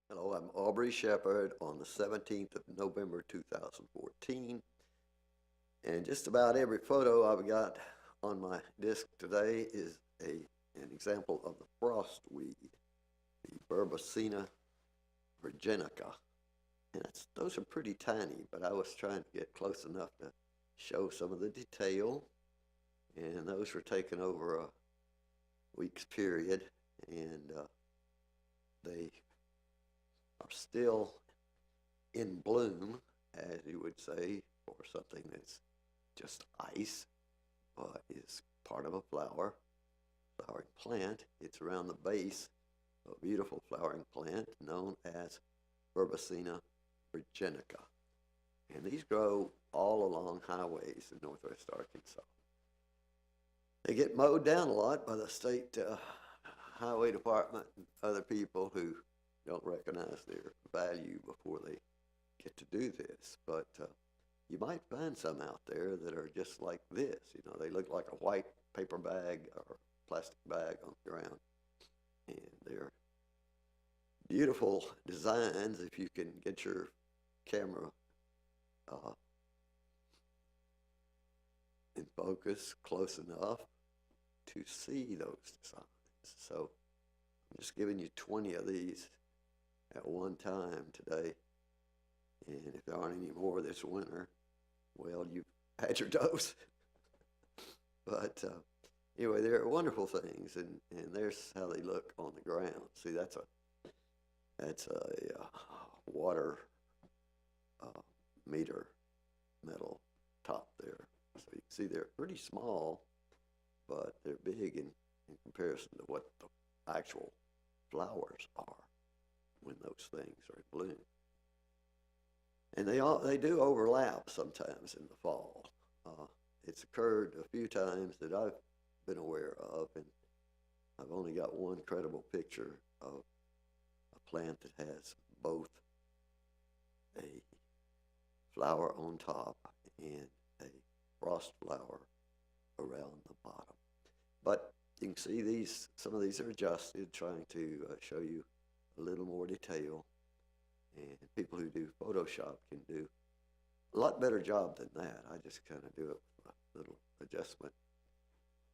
Hello, I'm Aubrey Shepherd on the 17th of November 2014. And just about every photo I've got on my disc today is an example of the frostweed, the Verbicina virginica. And those are pretty tiny, but I was trying to get close enough to show some of the detail. And those were taken over a week's period, and they are still in bloom, as you would say, for something that's just ice, but is part of a flowering plant. It's around the base of a beautiful flowering plant known as Verbicina virginica. And these grow all along highways in northwest Arkansas. They get mowed down a lot by the state highway department and other people who don't recognize their value before they get to do this. But you might find some out there that are just like this. You know, they look like a white paper bag or plastic bag on the ground. And they're beautiful designs if you can get your camera in focus close enough to see those designs. So I'm just giving you 20 of these at one time today. And if there aren't any more this winter, well, you've had your dose. But anyway, they're wonderful things, and there's how they look on the ground. See, that's a water meter metal top there. So you can see they're pretty small, but they're big in comparison to what the actual flowers are when those things are in bloom. And they do overlap sometimes in the fall. It's occurred a few times that I've been aware of, and I've only got one credible picture of a plant that has both a flower on top and a frost flower around the bottom. But you can see some of these are adjusted, trying to show you a little more detail. And people who do Photoshop can do a lot better job than that. I just kind of do it with little adjustment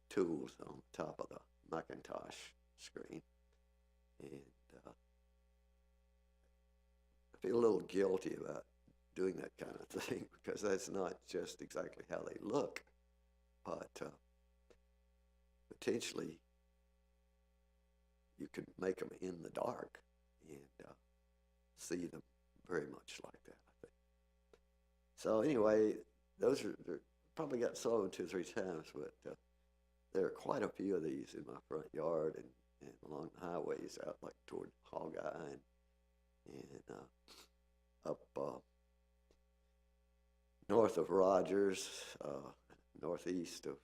tools on the top of the Macintosh screen. And I feel a little guilty about doing that kind of thing because that's not just exactly how they look, but potentially you could make them in the dark and see them very much like that, I think. So anyway, they're probably got sold 2 or 3 times, but there are quite a few of these in my front yard and along the highways out like toward Hogeye and up north of Rogers, northeast of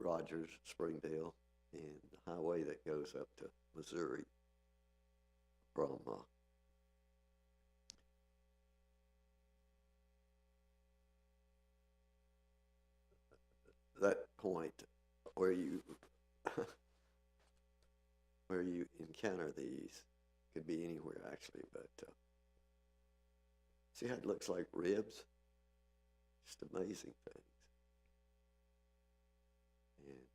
Rogers, Springdale, and the highway that goes up to Missouri from that point where you where you encounter these. Could be anywhere actually, but see how it looks like ribs? Just amazing things. And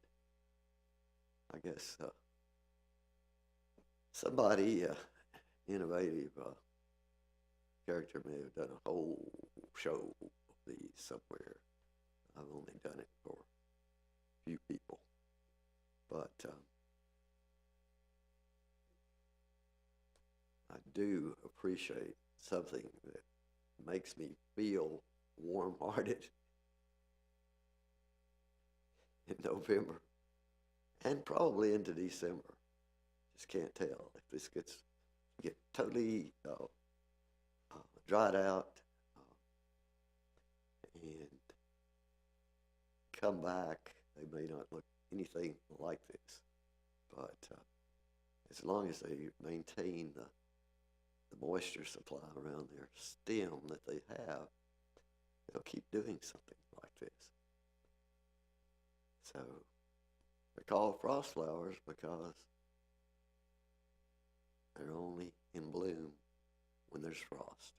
I guess somebody innovative character may have done a whole show of these somewhere. I've only done it for a few people, but I do appreciate something that makes me feel warm-hearted in November and probably into December. Just can't tell if this get totally dried out and come back. They may not look anything like this, but as long as they maintain the moisture supply around their stem that they have, they'll keep doing something like this. So they're called frost flowers because They're only in bloom when there's frost.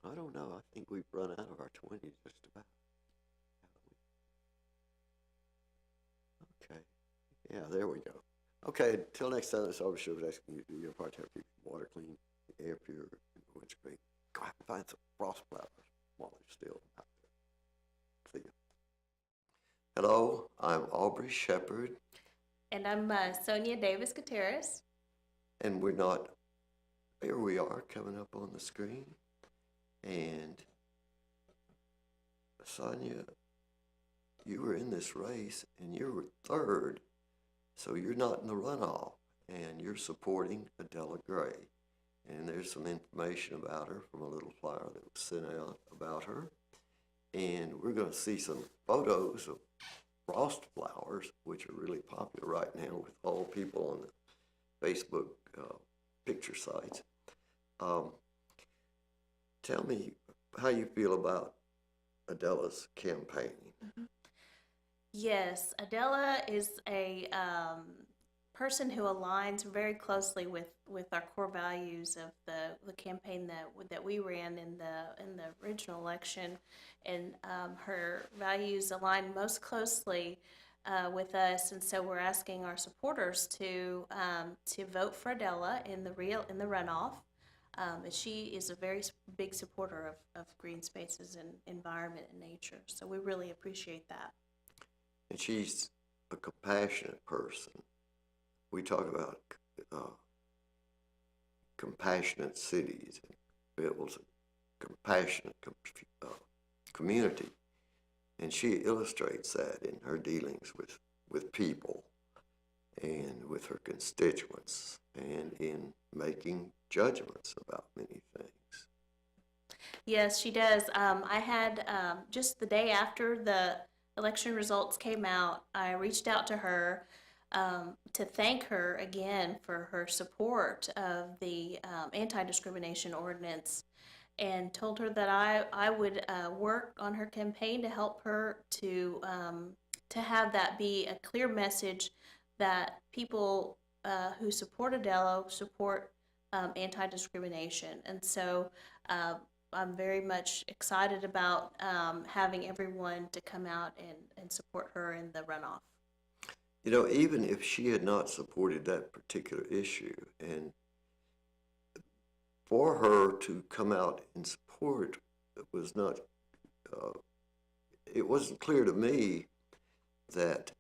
I don't know. I think we've run out of our 20s just about. Okay. Yeah, there we go. Okay, till next time, it's Aubrey James asking you to do your part to help keep water clean, air pure, and windscreen. Go out and find some frost flowers while they're still out there. See ya. Hello, I'm Aubrey Shepherd, And I'm Sonia Davis Gutierrez. and we're not, here we are coming up on the screen. And Sonia, you were in this race and you were third, so you're not in the runoff, and you're supporting Adella Gray. And there's some information about her from a little flyer that was sent out about her. And we're going to see some photos of frost flowers, which are really popular right now with all people on the Facebook picture sites. Tell me how you feel about Adella's campaign. Mm-hmm. Yes, Adella is a person who aligns very closely with our core values of the campaign that we ran in the original election, and her values align most closely with us, and so we're asking our supporters to vote for Adella in the runoff. And she is a very big supporter of green spaces and environment and nature, so we really appreciate that. And she's a compassionate person. We talk about compassionate cities and builds a compassionate community. And she illustrates that in her dealings with people and with her constituents and in making judgments about many things. Yes, she does. I had just the day after the election results came out, I reached out to her to thank her again for her support of the anti-discrimination ordinance, and told her that I would work on her campaign to help her to have that be a clear message that people who support Adella support anti-discrimination. And so I'm very much excited about having everyone to come out and support her in the runoff. You know, even if she had not supported that particular issue, and for her to come out and support was not, it wasn't clear to me that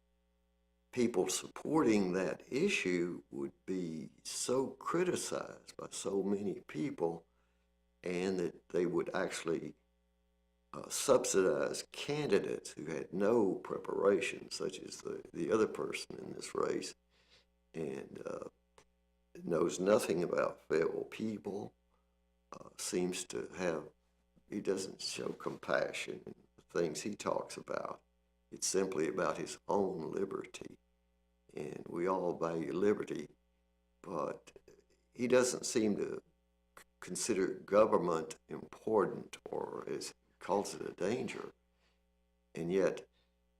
people supporting that issue would be so criticized by so many people, and that they would actually subsidize candidates who had no preparation, such as the other person in this race, and knows nothing about fellow people, seems to have, he doesn't show compassion in the things he talks about. It's simply about his own liberty, and we all value liberty, but he doesn't seem to consider government important, or as he calls it, a danger. And yet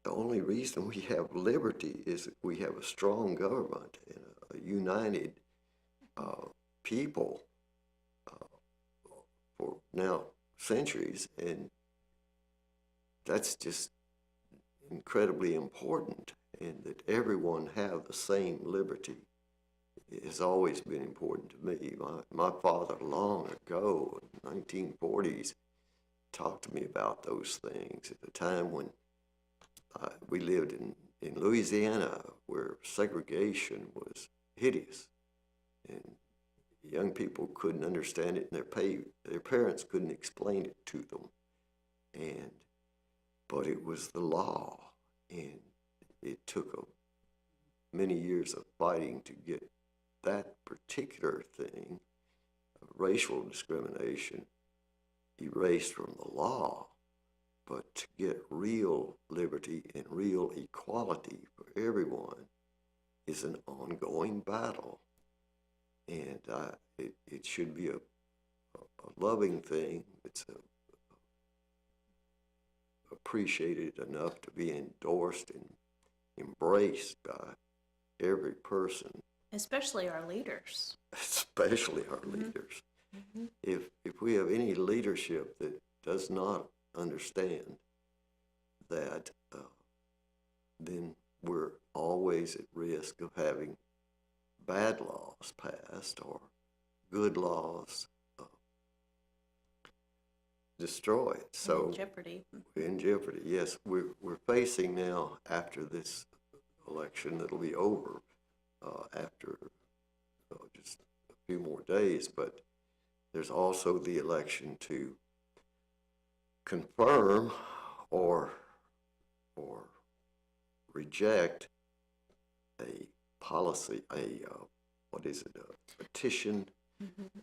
the only reason we have liberty is that we have a strong government and a united people for now centuries, and that's just incredibly important, and that everyone have the same liberty has always been important to me. My father, long ago, in the 1940s, talked to me about those things at the time when we lived in Louisiana, where segregation was hideous, and young people couldn't understand it, and their parents couldn't explain it to them. But it was the law, and it took many years of fighting to get that particular thing, racial discrimination, erased from the law. But to get real liberty and real equality for everyone is an ongoing battle. And it should be a loving thing. It's appreciated enough to be endorsed and embraced by every person, Especially our leaders. especially our leaders. If we have any leadership that does not understand that, then we're always at risk of having bad laws passed or good laws destroyed. So In jeopardy. in jeopardy, yes. We're facing now, after this election that'll be over after just a few more days, but there's also the election to confirm or reject a policy, a petition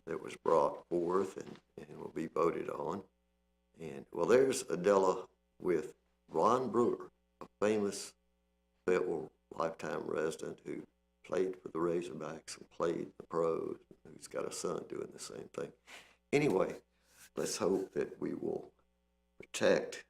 that was brought forth and will be voted on. And well, there's Adella with Ron Brewer, a famous Fayetteville lifetime resident who played for the Razorbacks and played the pros, who's got a son doing the same thing. Anyway, let's hope that we will protect,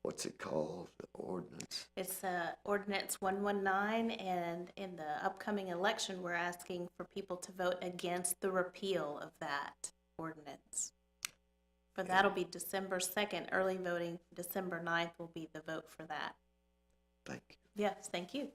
what's it called, the ordinance? It's Ordinance 119, and in the upcoming election, we're asking for people to vote against the repeal of that ordinance. For that'll be December 2nd. Early voting, December 9th will be the vote for that. Thank you. Yes, thank you.